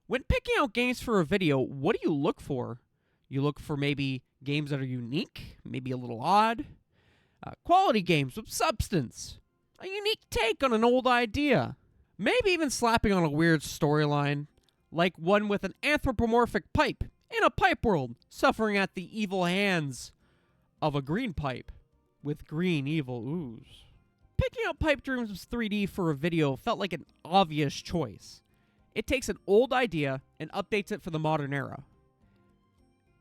When picking out games for a video, what do you look for? You look for maybe games that are unique, maybe a little odd, quality games with substance, a unique take on an old idea, maybe even slapping on a weird storyline, like one with an anthropomorphic pipe in a pipe world suffering at the evil hands of a green pipe with green evil ooze. Picking out Pipe Dreams 3D for a video felt like an obvious choice. It takes an old idea and updates it for the modern era.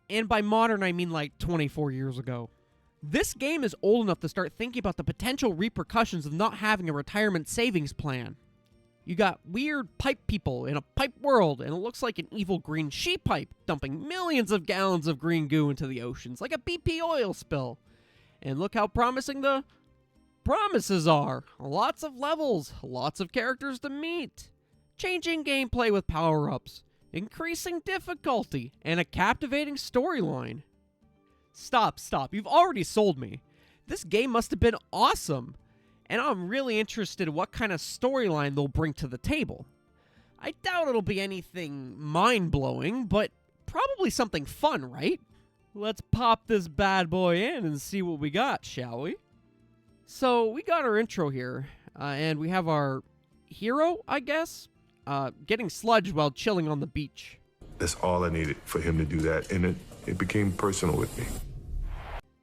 And by modern, I mean like 24 years ago. This game is old enough to start thinking about the potential repercussions of not having a retirement savings plan. You got weird pipe people in a pipe world, and it looks like an evil green sheet pipe dumping millions of gallons of green goo into the oceans, like a BP oil spill. And look how promising the promises are. Lots of levels, lots of characters to meet, changing gameplay with power-ups, increasing difficulty, and a captivating storyline. Stop. You've already sold me. This game must have been awesome, and I'm really interested in what kind of storyline they'll bring to the table. I doubt it'll be anything mind-blowing, but probably something fun, right? Let's pop this bad boy in and see what we got, shall we? So, we got our intro here, and we have our hero, I guess, getting sludged while chilling on the beach. That's all I needed for him to do that, and it became personal with me.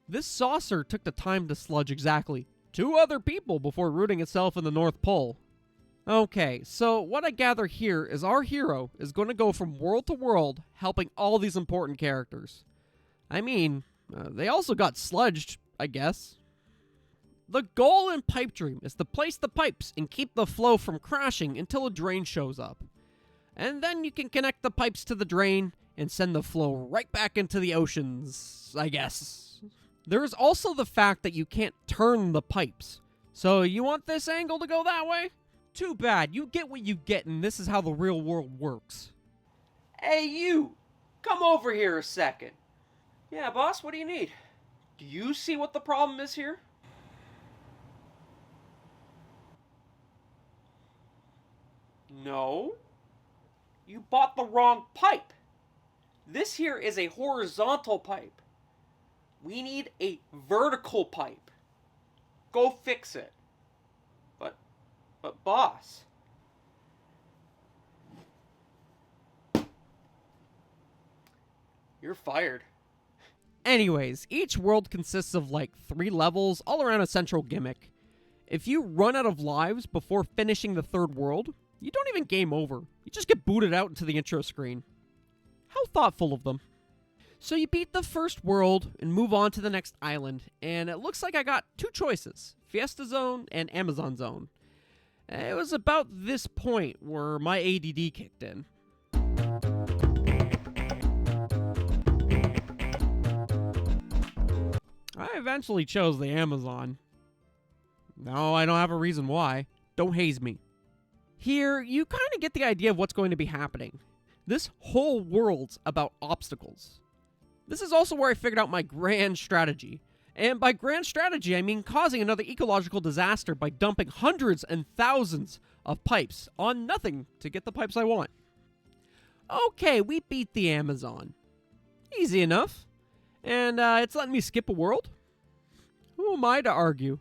This saucer took the time to sludge exactly 2 other people before rooting itself in the North Pole. Okay, so what I gather here is our hero is going to go from world to world helping all these important characters. I mean, they also got sludged, I guess. The goal in Pipe Dream is to place the pipes and keep the flow from crashing until a drain shows up. And then you can connect the pipes to the drain and send the flow right back into the oceans, I guess. There is also the fact that you can't turn the pipes. So you want this angle to go that way? Too bad, you get what you get, and this is how the real world works. Hey you, come over here a second. Yeah boss, what do you need? Do you see what the problem is here? No. You bought the wrong pipe. This here is a horizontal pipe. We need a vertical pipe. Go fix it. But boss. You're fired. Anyways, each world consists of like 3 levels, all around a central gimmick. If you run out of lives before finishing the 3rd world, you don't even game over. You just get booted out into the intro screen. How thoughtful of them. So you beat the 1st world and move on to the next island, and it looks like I got 2 choices, Fiesta Zone and Amazon Zone. It was about this point where my ADD kicked in. I eventually chose the Amazon. No, I don't have a reason why. Don't haze me. Here, you kind of get the idea of what's going to be happening. This whole world's about obstacles. This is also where I figured out my grand strategy. And by grand strategy, I mean causing another ecological disaster by dumping hundreds and thousands of pipes on nothing to get the pipes I want. Okay, we beat the Amazon. Easy enough. And it's letting me skip a world? Who am I to argue?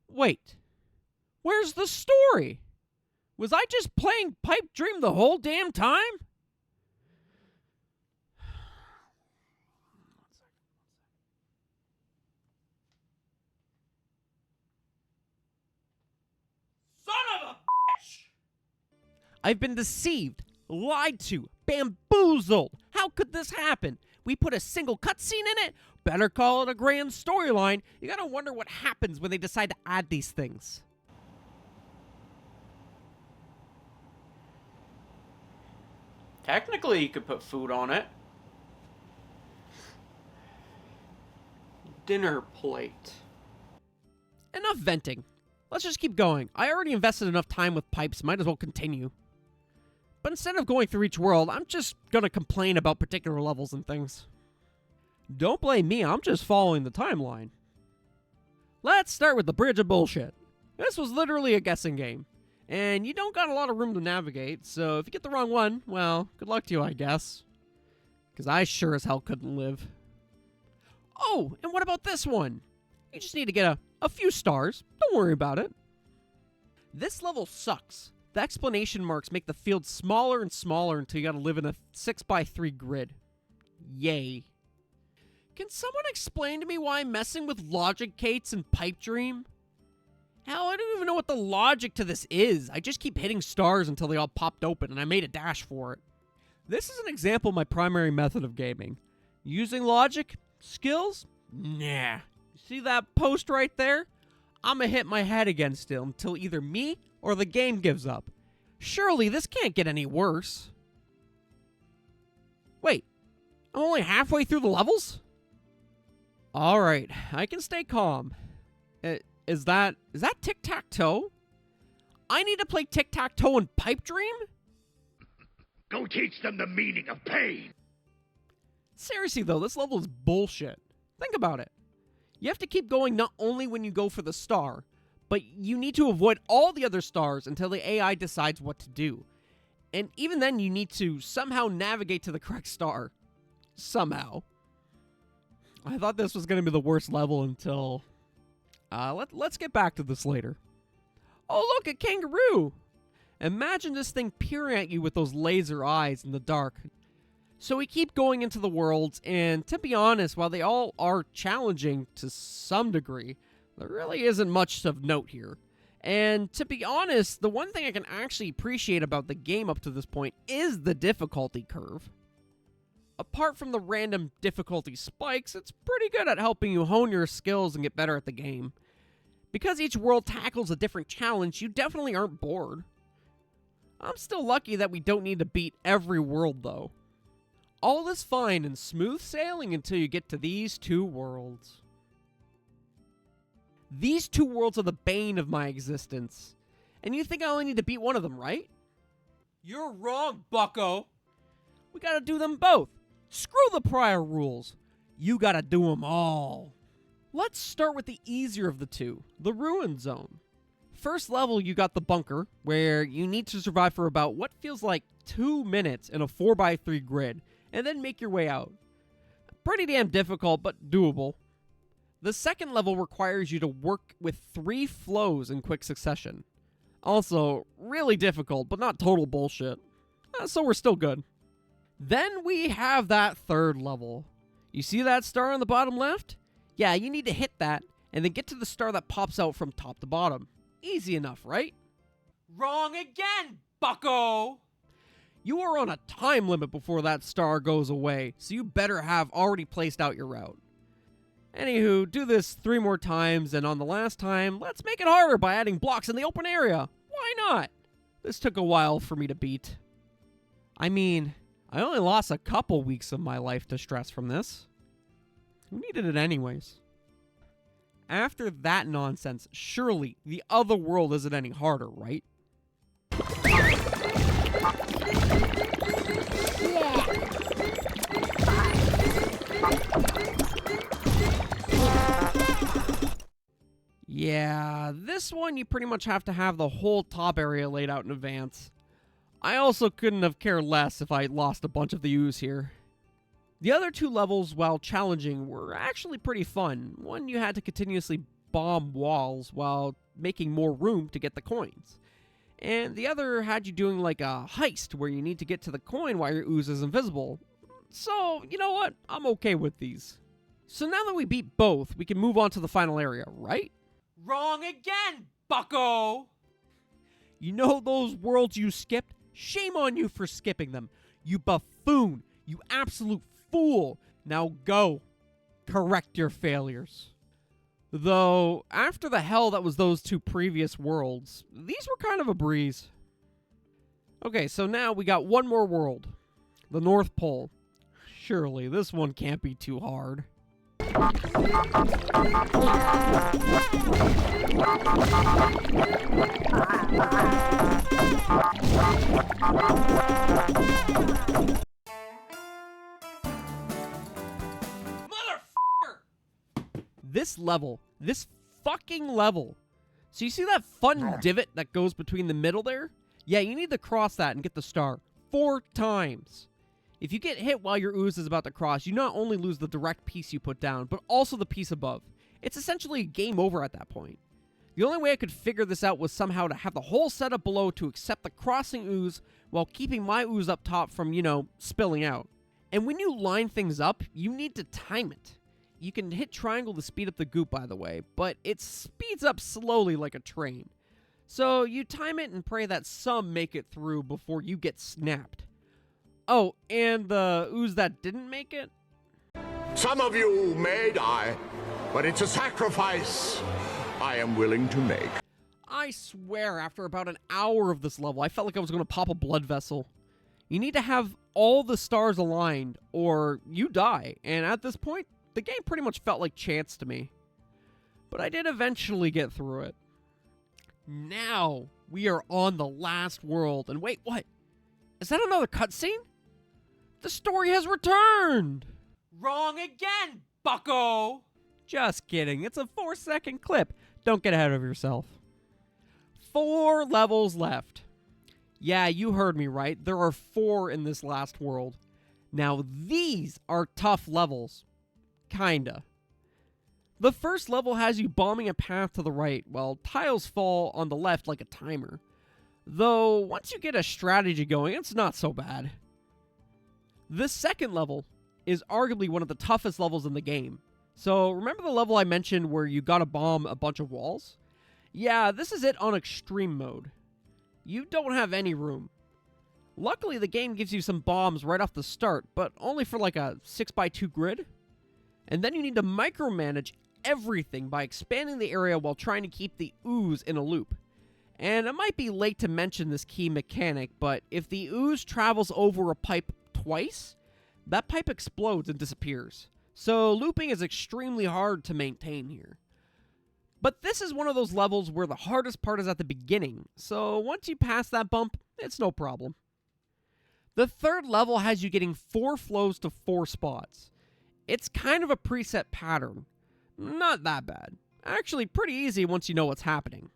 Wait, where's the story? Was I just playing Pipe Dream the whole damn time? Son of a bitch! I've been deceived, lied to, bamboozled. How could this happen? We put a single cutscene in it? Better call it a grand storyline. You gotta wonder what happens when they decide to add these things. Technically, you could put food on it. Dinner plate. Enough venting. Let's just keep going. I already invested enough time with pipes, might as well continue. But instead of going through each world, I'm just gonna complain about particular levels and things. Don't blame me, I'm just following the timeline. Let's start with the bridge of bullshit. This was literally a guessing game, and you don't got a lot of room to navigate, so if you get the wrong one, well, good luck to you, I guess. Because I sure as hell couldn't live. Oh, and what about this one? You just need to get a few stars. Don't worry about it. This level sucks. The exclamation marks make the field smaller and smaller until you gotta live in a 6x3 grid. Yay. Can someone explain to me why I'm messing with logic gates and Pipe Dream? Hell, I don't even know what the logic to this is. I just keep hitting stars until they all popped open, and I made a dash for it. This is an example of my primary method of gaming. Using logic? Skills? Nah. See that post right there? I'ma hit my head against it until either me or the game gives up. Surely this can't get any worse. Wait, I'm only halfway through the levels? Alright, I can stay calm. Is that tic-tac-toe? I need to play tic-tac-toe and Pipe Dream? Go teach them the meaning of pain. Seriously though, this level is bullshit. Think about it. You have to keep going not only when you go for the star, but you need to avoid all the other stars until the AI decides what to do. And even then you need to somehow navigate to the correct star. Somehow. I thought this was going to be the worst level until... let's get back to this later. Oh look, a kangaroo! Imagine this thing peering at you with those laser eyes in the dark. So we keep going into the worlds, and to be honest, while they all are challenging to some degree, there really isn't much of note here. And to be honest, the one thing I can actually appreciate about the game up to this point is the difficulty curve. Apart from the random difficulty spikes, it's pretty good at helping you hone your skills and get better at the game. Because each world tackles a different challenge, you definitely aren't bored. I'm still lucky that we don't need to beat every world though. All is fine and smooth sailing until you get to these two worlds. These two worlds are the bane of my existence. And you think I only need to beat one of them, right? You're wrong, bucko. We gotta do them both. Screw the prior rules. You gotta do them all. Let's start with the easier of the two, the Ruin Zone. First level, you got the bunker, where you need to survive for about what feels like 2 minutes in a 4x3 grid, and then make your way out. Pretty damn difficult, but doable. The second level requires you to work with 3 flows in quick succession. Also, really difficult, but not total bullshit. So we're still good. Then we have that third level. You see that star on the bottom left? Yeah, you need to hit that, and then get to the star that pops out from top to bottom. Easy enough, right? Wrong again, bucko! You are on a time limit before that star goes away, so you better have already placed out your route. Anywho, do this 3 more times, and on the last time, let's make it harder by adding blocks in the open area. Why not? This took a while for me to beat. I mean, I only lost a couple weeks of my life to stress from this. Who needed it anyways? After that nonsense, surely the other world isn't any harder, right? Yeah, this one you pretty much have to have the whole top area laid out in advance. I also couldn't have cared less if I lost a bunch of the ooze here. The other 2 levels, while challenging, were actually pretty fun. One, you had to continuously bomb walls while making more room to get the coins. And the other had you doing like a heist where you need to get to the coin while your ooze is invisible. So, you know what? I'm okay with these. So now that we beat both, we can move on to the final area, right? Wrong again, bucko! You know those worlds you skipped? Shame on you for skipping them. You buffoon. You absolute fool. Now go. Correct your failures. Though, after the hell that was those 2 previous worlds, these were kind of a breeze. Okay, so now we got one more world. The North Pole. Surely, this one can't be too hard. This fucking level. So you see that fun divot that goes between the middle there? Yeah, you need to cross that and get the star 4 times. If you get hit while your ooze is about to cross, you not only lose the direct piece you put down, but also the piece above. It's essentially game over at that point. The only way I could figure this out was somehow to have the whole setup below to accept the crossing ooze while keeping my ooze up top from, spilling out. And when you line things up, you need to time it. You can hit triangle to speed up the goop, by the way, but it speeds up slowly like a train. So you time it and pray that some make it through before you get snapped. Oh, and the ooze that didn't make it? Some of you may die, but it's a sacrifice I am willing to make. I swear, after about an hour of this level, I felt like I was going to pop a blood vessel. You need to have all the stars aligned, or you die, and at this point, the game pretty much felt like chance to me. But I did eventually get through it. Now, we are on the last world, and wait, what? Is that another cutscene? The story has returned! Wrong again, bucko! Just kidding, it's a 4-second clip. Don't get ahead of yourself. 4 levels left. Yeah, you heard me right. There are 4 in this last world. Now, these are tough levels. Kinda. The first level has you bombing a path to the right, while tiles fall on the left like a timer. Though, once you get a strategy going, it's not so bad. The second level is arguably one of the toughest levels in the game. So, remember the level I mentioned where you gotta bomb a bunch of walls? Yeah, this is it on extreme mode. You don't have any room. Luckily, the game gives you some bombs right off the start, but only for like a 6x2 grid. And then you need to micromanage everything by expanding the area while trying to keep the ooze in a loop. And it might be late to mention this key mechanic, but if the ooze travels over a pipe twice, that pipe explodes and disappears. So looping is extremely hard to maintain here. But this is one of those levels where the hardest part is at the beginning, so once you pass that bump, it's no problem. The third level has you getting 4 flows to 4 spots. It's kind of a preset pattern. Not that bad. Actually, pretty easy once you know what's happening.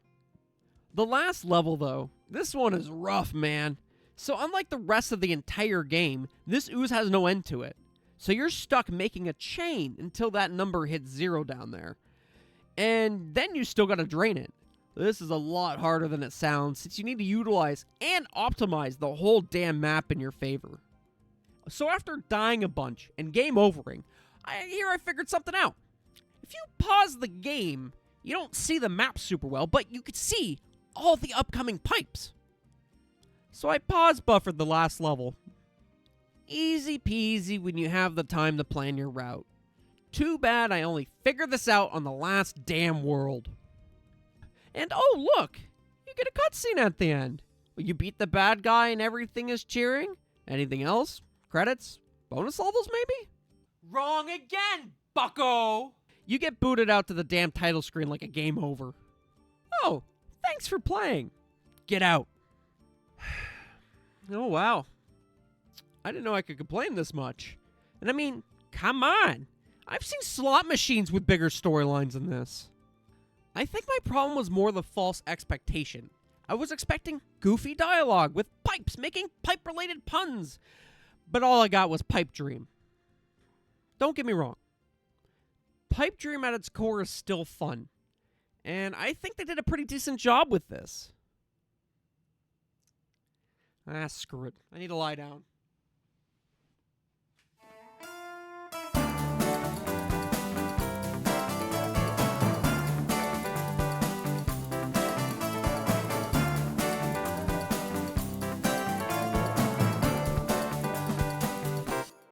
The last level, though, this one is rough, man. So unlike the rest of the entire game, this ooze has no end to it. So you're stuck making a chain until that number hits 0 down there. And then you still gotta drain it. This is a lot harder than it sounds, since you need to utilize and optimize the whole damn map in your favor. So after dying a bunch and game overing, I figured something out. If you pause the game, you don't see the map super well, but you could see all the upcoming pipes. So I pause buffered the last level. Easy peasy when you have the time to plan your route. Too bad I only figured this out on the last damn world. And oh look, you get a cutscene at the end. You beat the bad guy and everything is cheering? Anything else? Credits? Bonus levels maybe? Wrong again, bucko! You get booted out to the damn title screen like a game over. Oh, thanks for playing. Get out. Oh wow. I didn't know I could complain this much. And I mean, come on. I've seen slot machines with bigger storylines than this. I think my problem was more the false expectation. I was expecting goofy dialogue with pipes making pipe-related puns. But all I got was Pipe Dream. Don't get me wrong. Pipe Dream at its core is still fun. And I think they did a pretty decent job with this. Screw it. I need to lie down.